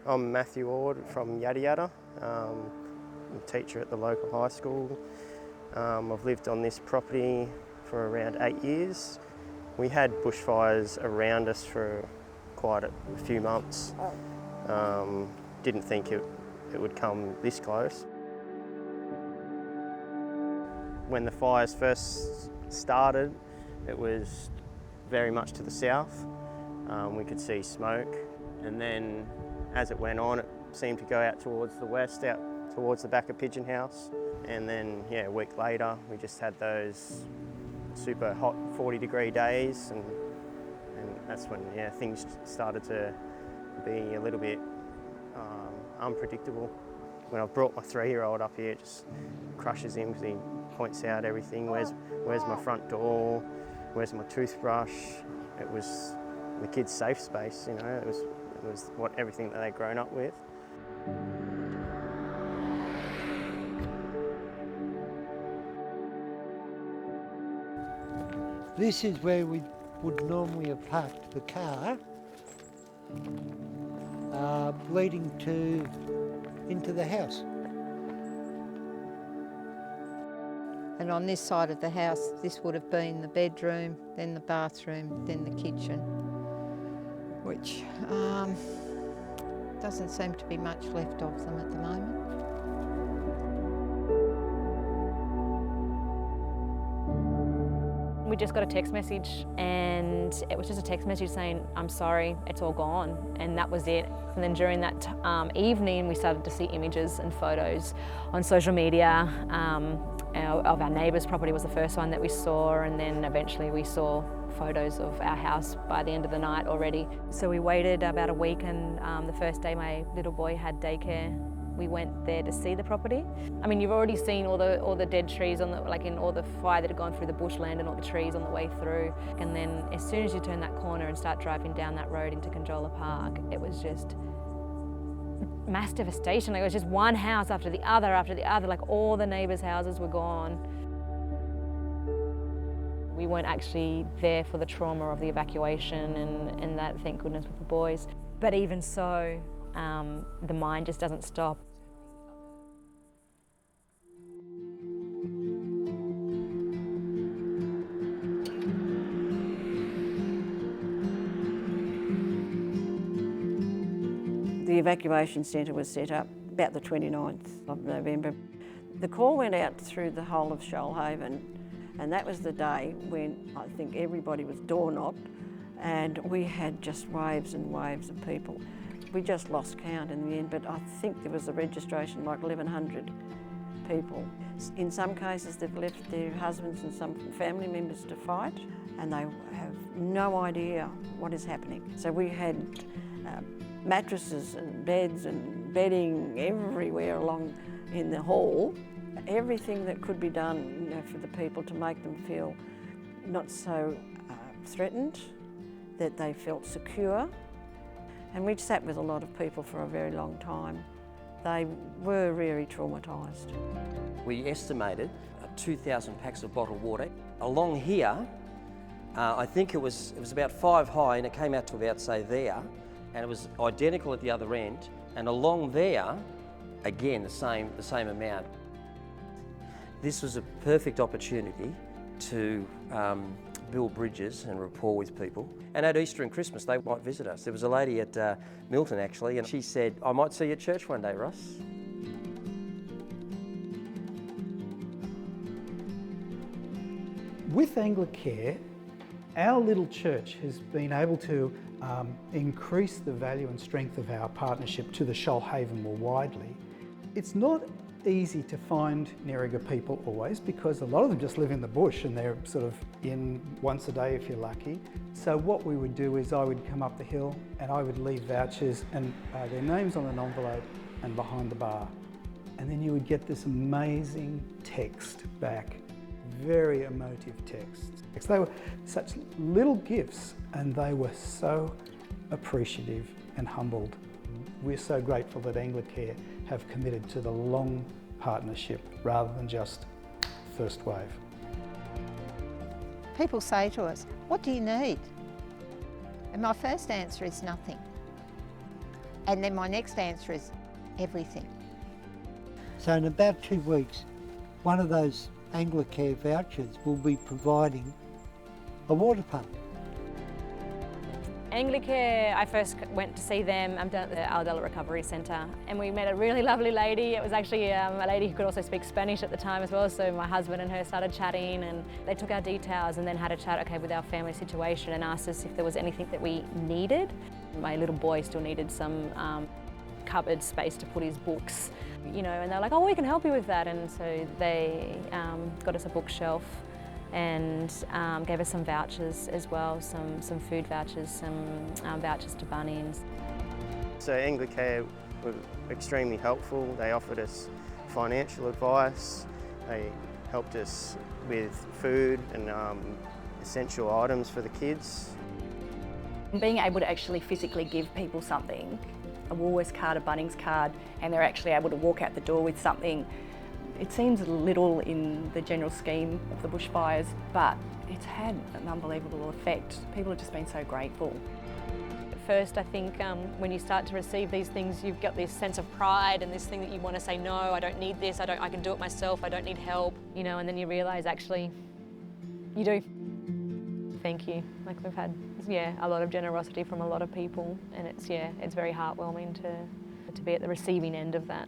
I'm Matthew Ward from Yada Yada. I'm a teacher at the local high school. I've lived on this property for around 8 years. We had bushfires around us for quite a few months. Didn't think it would come this close. When the fires first started, it was very much to the south. We could see smoke, and then as it went on, it seemed to go out towards the west, out towards the back of Pigeon House. And then, a week later, we just had those super hot 40-degree days, and that's when things started to be a little bit unpredictable. When I brought my 3-year-old up here, it just crushes him because he points out everything. Where's my front door? Where's my toothbrush? It was the kids' safe space, It was everything that they'd grown up with. This is where we would normally have parked the car, leading into the house. And on this side of the house, this would have been the bedroom, then the bathroom, then the kitchen, which doesn't seem to be much left of them at the moment. We just got a text message, and it was just a text message saying, "I'm sorry, it's all gone," and that was it. And then during that evening, we started to see images and photos on social media of our neighbour's property was the first one that we saw, and then eventually we saw photos of our house by the end of the night already. So we waited about a week, and the first day my little boy had daycare, we went there to see the property. I mean, you've already seen all the dead trees in all the fire that had gone through the bushland and all the trees on the way through. And then as soon as you turn that corner and start driving down that road into Conjola Park, it was just mass devastation. Like, it was just one house after the other, like all the neighbours' houses were gone. We weren't actually there for the trauma of the evacuation and that, thank goodness, with the boys. But even so, the mind just doesn't stop. The evacuation centre was set up about the 29th of November. The call went out through the whole of Shoalhaven, and that was the day when I think everybody was door-knocked, and we had just waves and waves of people. We just lost count in the end, but I think there was a registration like 1,100 people. In some cases, they've left their husbands and some family members to fight, and they have no idea what is happening. So we had mattresses and beds and bedding everywhere along in the hall. Everything that could be done, for the people to make them feel not so threatened, that they felt secure. And we'd sat with a lot of people for a very long time. They were really traumatised. We estimated 2,000 packs of bottled water. Along here, I think it was about 5 high, and it came out to about, say, there, and it was identical at the other end. And along there, again, the same amount. This was a perfect opportunity to build bridges and rapport with people. And at Easter and Christmas, they might visit us. There was a lady at Milton, actually, and she said, "I might see you at church one day, Russ." With Anglicare, our little church has been able to increase the value and strength of our partnership to the Shoalhaven more widely. It's not easy to find Neriga people always, because a lot of them just live in the bush and they're sort of in once a day if you're lucky. So what we would do is I would come up the hill and I would leave vouchers and their names on an envelope and behind the bar. And then you would get this amazing text back, very emotive texts. They were such little gifts and they were so appreciative and humbled. We're so grateful that Anglicare have committed to the long partnership rather than just first wave. People say to us, "What do you need?" And my first answer is nothing. And then my next answer is everything. So in about 2 weeks, one of those Anglicare vouchers will be providing a water pump. Anglicare, I first went to see them. I'm down at the Aldela Recovery Centre, and we met a really lovely lady. It was actually a lady who could also speak Spanish at the time as well, so my husband and her started chatting, and they took our details and then had a chat, okay, with our family situation, and asked us if there was anything that we needed. My little boy still needed some cupboard space to put his books, you know, and they're like, oh, we can help you with that, and so they got us a bookshelf and gave us some vouchers as well, some food vouchers, some vouchers to Bunnings. So Anglicare were extremely helpful. They offered us financial advice. They helped us with food and essential items for the kids. Being able to actually physically give people something, a Woolworths card, a Bunnings card, and they're actually able to walk out the door with something. It seems little in the general scheme of the bushfires, but it's had an unbelievable effect. People have just been so grateful. At first, I think when you start to receive these things, you've got this sense of pride and this thing that you want to say, no, I don't need this, I can do it myself, I don't need help, you know, and then you realise actually you do. Thank you. Like we've had, a lot of generosity from a lot of people, and it's very heartwarming to be at the receiving end of that.